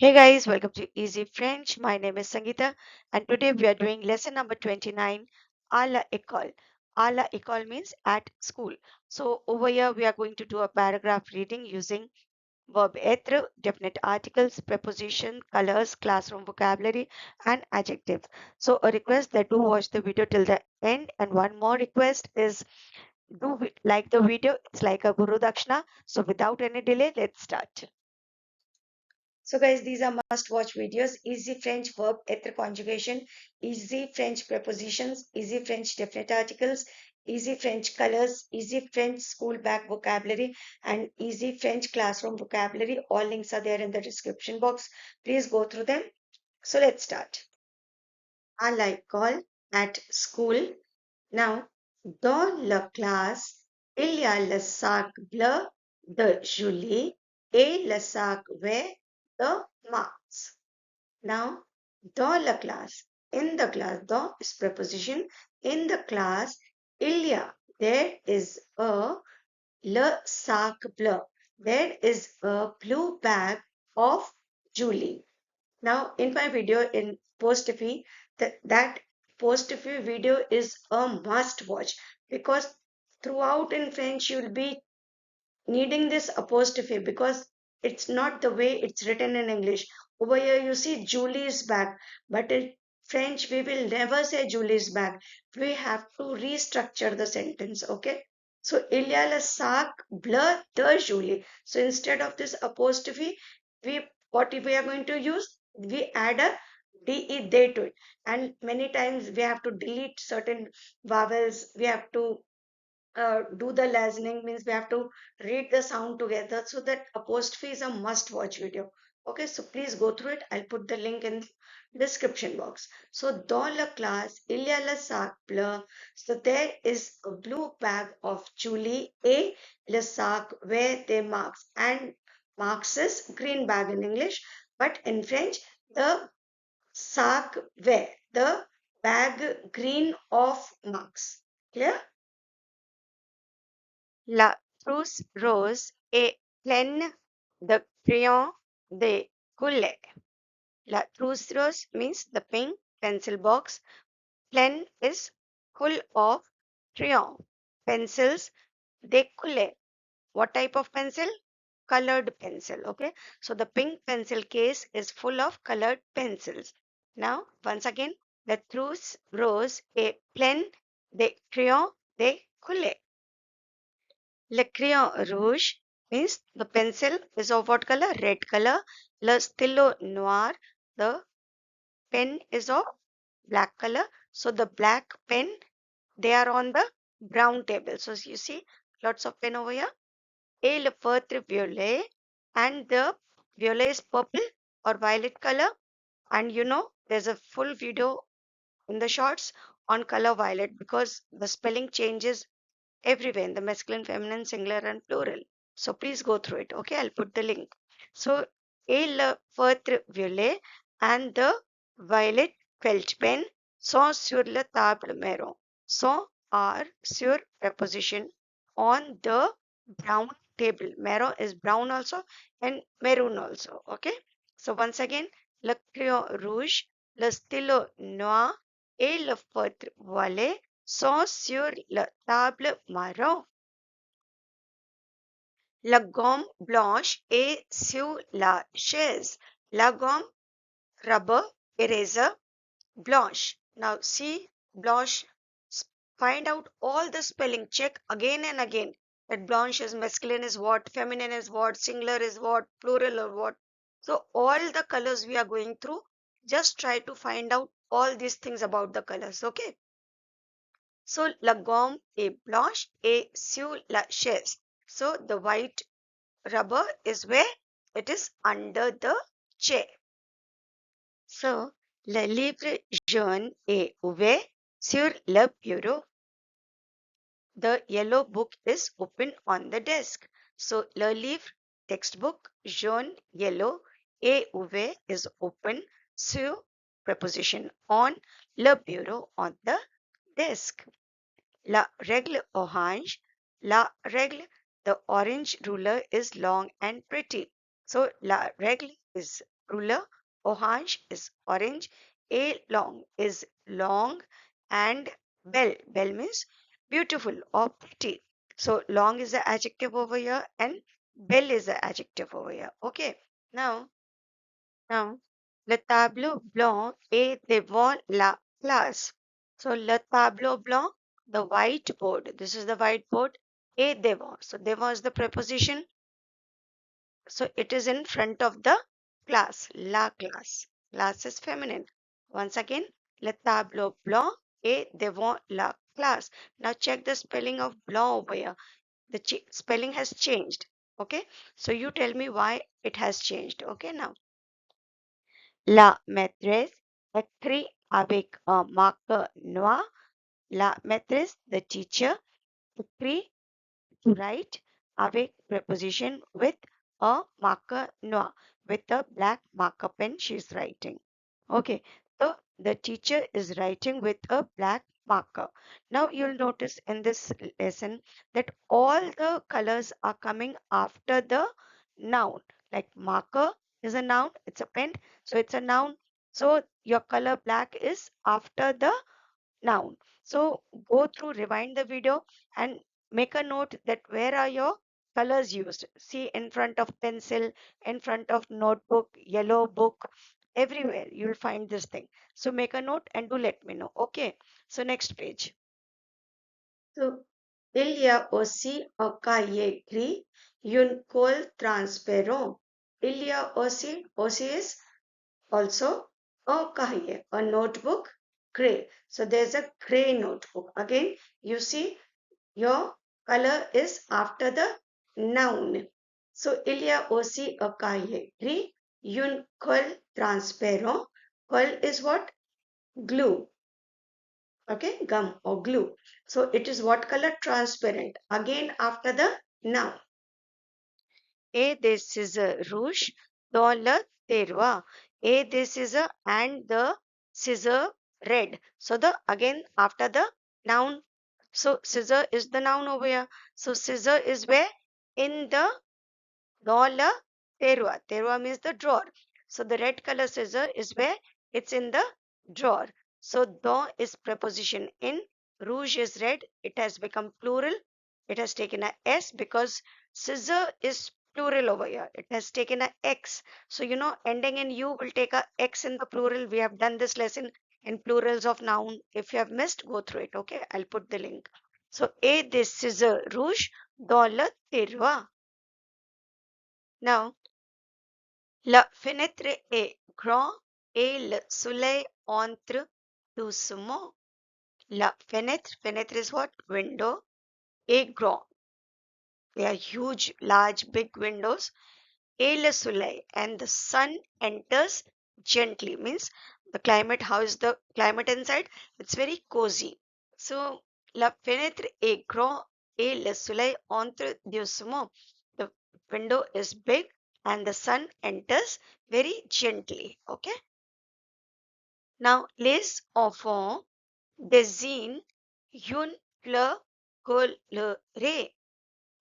Hey guys, welcome to Easy French. My name is Sangeeta, and today we are doing lesson number 29, à la école. À la école means at school. So over here we are going to do a paragraph reading using verb être, definite articles, preposition, colors, classroom vocabulary, and adjectives. So a request that do watch the video till the end, and one more request is like the video. It's like a Guru Dakshina. So without any delay, let's start. So guys, these are must-watch videos. Easy French verb être conjugation, easy French prepositions, easy French definite articles, easy French colors, easy French school bag vocabulary, and easy French classroom vocabulary. All links are there in the description box. Please go through them. So let's start. À l'école, at school. Now, dans la classe, il y a le sac bleu de Julie et le sac vert de Max. Now, dans la classe, in the class, dans is preposition, in the class, il y a, there is a, le sac bleu. There is a blue bag of Julie. Now, in my video in Postify, that Postify video is a must watch because throughout in French you'll be needing this apostrophe because it's not the way it's written in English. Over here you see Julie's bag, but in French we will never say Julie's bag. We have to restructure the sentence, okay? So, il y a le sac bleu de Julie. So, instead of this apostrophe, what we are going to use? We add a de they to it, and many times we have to delete certain vowels. We have to do the listening, means we have to read the sound together. So that apostrophe is a must watch video. Okay, so please go through it. I'll put the link in description box. So dans la classe il y a le sac bleu. So there is a blue bag of Julie et le sac where they marks, and marks is green bag in English, but in French the sac where the bag green of marks. Clear? La trousse rose est pleine de crayons de couleur. La trousse rose means the pink pencil box. Pleine is full of crayon pencils de couleur. What type of pencil? Colored pencil. Okay. So the pink pencil case is full of colored pencils. Now, once again, the trousse rose est pleine de crayons de couleur. Le crayon rouge means the pencil is of what color? Red color. Le stylo noir, the pen is of black color. So the black pen, they are on the brown table. So you see lots of pen over here. Et le feutre violet, and the violet is purple or violet color. And you know there's a full video in the shorts on color violet because the spelling changes everywhere in the masculine, feminine, singular, and plural. So please go through it. Okay, I'll put the link. So, et le feutre violet and the violet felt pen sont sur la table marron. Sont are sur preposition on the brown table. Marron is brown also and maroon also. Okay. So once again, le crayon rouge, le stylo noir et le feutre violet sont sur la table marron. La gomme blanche est sur la chaise. La gomme, rubber, eraser, blanche. Now see, blanche, find out all the spelling, check again and again that blanche is masculine is what, feminine is what, singular is what, plural or what. So all the colors we are going through, just try to find out all these things about the colors, okay? So, la gomme est blanche et sur la chaise. So, the white rubber is where? It is under the chair. So, le livre jaune est ouvert sur le bureau. The yellow book is open on the desk. So, le livre, textbook, jaune, yellow, est ouvert is open, sur, preposition on, le bureau, on the desk. La règle orange. La règle, the orange ruler is long and pretty. So, la règle is ruler. Orange is orange. A long is long. And belle, belle means beautiful or pretty. So long is the adjective over here and belle is the adjective over here. Okay. Now, le tableau blanc est devant la classe. So, le tableau blanc, the whiteboard. This is the whiteboard. Est devant. So, devant is the preposition. So, it is in front of the class. La classe. Class is feminine. Once again, le tableau blanc est devant la classe. Now, check the spelling of blanc over here. The spelling has changed. Okay. So, you tell me why it has changed. Okay. Now, la maîtresse écrit avec un marqueur noir. La maîtresse, the teacher, écrit to write avec preposition with a marker noir. With a black marker pen, she's writing. Okay, so the teacher is writing with a black marker. Now you'll notice in this lesson that all the colors are coming after the noun. Like marker is a noun, it's a pen, so it's a noun. So your color black is after the noun. So go through, rewind the video and make a note that where are your colors used. See in front of pencil, in front of notebook, yellow book, everywhere you'll find this thing. So make a note and do let me know. Okay. So next page. So il y a aussi un cahier gris, une colle transparent. Il y a aussi is also a cahier, a notebook, gray. So there's a gray notebook. Again, you see your color is after the noun. So il y a aussi un cahier gris, une colle transparent. Colle is what? Glue. Okay, gum or glue. So it is what color? Transparent. Again after the noun. Et des scissors rouges dans le terroir. Et des scissors and the scissor red. So the again after the noun. So scissor is the noun over here. So scissor is where? In the dans le terroir. Terroir means the drawer. So the red color scissor is where? It's in the drawer. So dans is preposition in. Rouge is red. It has become plural. It has taken a S because scissor is plural over here. It has taken a X. So you know ending in U will take a X in the plural. We have done this lesson in plurals of noun. If you have missed, go through it. Okay, I'll put the link. So et des scissors rouges dans le terroir. Now, la fenêtre est grande et le soleil entre doucement. La fenêtre, fenêtre is what? Window. Est grand. They are huge, large, big windows. Et le soleil, and the sun enters gently. Means the climate, how is the climate inside? It's very cozy. So, la fenêtre est grande et le soleil entre doucement. The window is big and the sun enters very gently. Okay. Now, les enfants désignent une fleur colorée.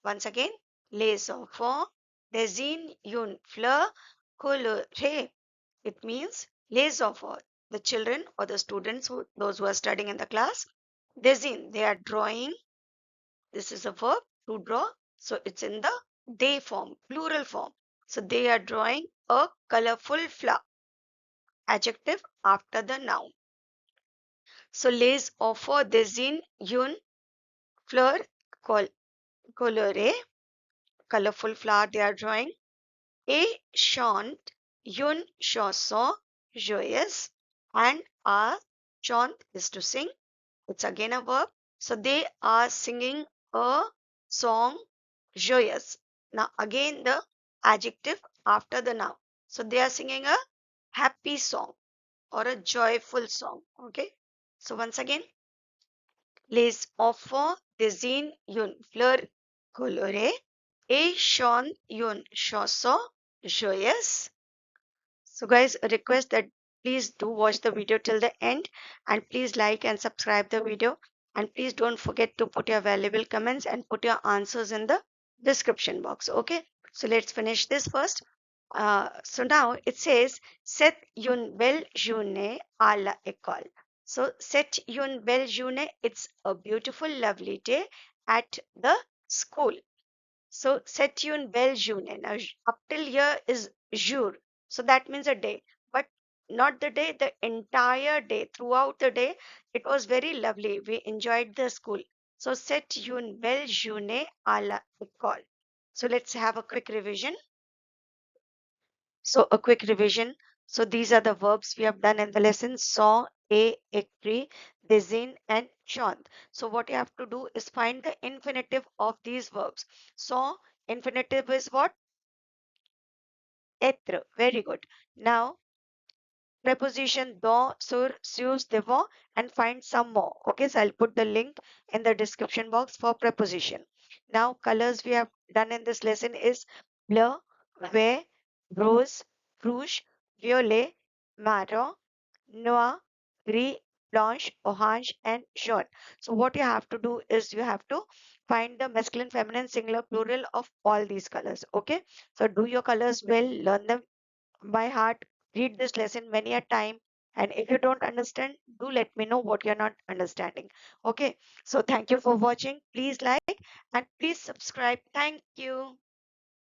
Once again, les enfants désignent une fleur colorée. It means les enfants, the children or the students, those who are studying in the class, désignent, they are drawing. This is a verb to draw. So it's in the they form, plural form. So they are drawing a colorful flower. Adjective after the noun. So les enfants désignent une fleur colorée, colorful flower they are drawing. Et chante une chanson joyeuse. And a chant is to sing. It's again a verb. So they are singing a song joyous. Now again the adjective after the noun. So they are singing a happy song or a joyful song. Okay. So once again, les enfants désignent une fleur colorée et chantent une chanson joyeuse. So guys, a request that please do watch the video till the end and please like and subscribe the video and please don't forget to put your valuable comments and put your answers in the description box. Okay, so let's finish this first. So now it says, Cette une belle journée à l'école. So, c'est une belle journée. It's a beautiful, lovely day at the school. So, c'est une belle journée. Now, up till here is jour. So, that means a day. But not the day, the entire day. Throughout the day, it was very lovely. We enjoyed the school. So, c'est une belle journée à l'école. So, let's have a quick revision. So a quick revision. So these are the verbs we have done in the lesson: saw, écrit, désigne, and chante. So what you have to do is find the infinitive of these verbs. Saw, infinitive is what? Être. Very good. Now preposition dans, sur, sus, devant, and find some more. Okay, so I'll put the link in the description box for preposition. Now colors we have done in this lesson is bleu, vert, rose, rouge, violet, marron, noir, gris, blanche, orange, and jaune. So what you have to do is you have to find the masculine, feminine, singular, plural of all these colors. Okay, so do your colors well, learn them by heart, read this lesson many a time, and if you don't understand, do let me know what you're not understanding. Okay, so thank you for watching. Please like and please subscribe. Thank you.